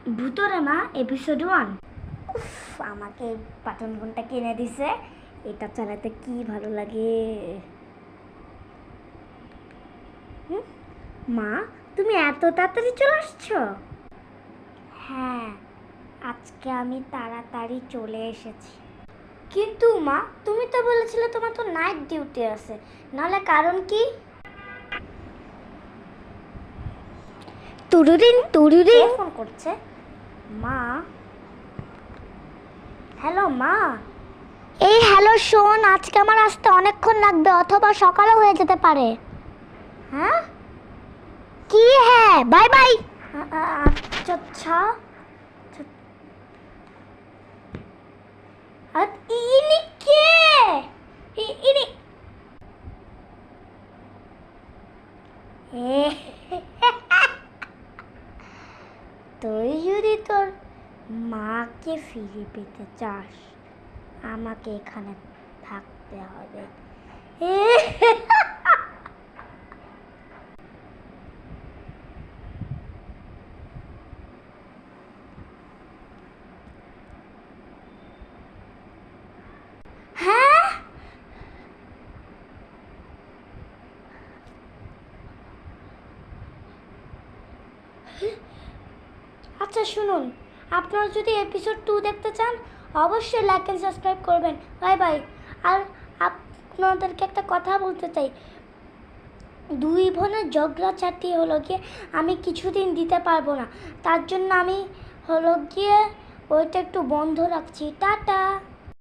ভূতরে মা এপিসোড 1। উফ, আমাকে বাটন ফোনটা কিনে দিছে, এটা চালাতে কি ভালো লাগে। মা, তুমি এত তাড়াতাড়ি চলে আসছো? হ্যাঁ, আজকে আমি তাড়াতাড়ি চলে এসেছি। কিন্তু মা, তুমি তো বলেছিলে তোমার তো নাইট ডিউটি আছে, নাহলে কারণ কি? তুরুরিন তুরুরিন ফোন করছে। মা, হ্যালো মা। এই হ্যালো, শোন, আজকে আমার আসতে অনেকক্ষণ লাগবে, অথবা সকালও হয়ে যেতে পারে। হ্যাঁ কি? হ্যাঁ, বাই বাই। আচ্ছা আচ্ছা। ইনি কে? ইনি তুই যদি তোর মাকে ফিরে পেতে চাস, আমাকে এখানে থাকতে হবে। হ্যাঁ, আচ্ছা শুনুন, আপনারা যদি এপিসোড 2 দেখতে চান অবশ্যই লাইক এন্ড সাবস্ক্রাইব করবেন। Bye bye. আর আপনাদেরকে একটা কথা বলতে চাই, দুই বোনের ঝগড়াঝাটি হলো গিয়ে আমি কিছুদিন দিতে পারবো না, তার জন্য আমি হলো গিয়ে ওইটা একটু বন্ধ রাখছি। টাটা।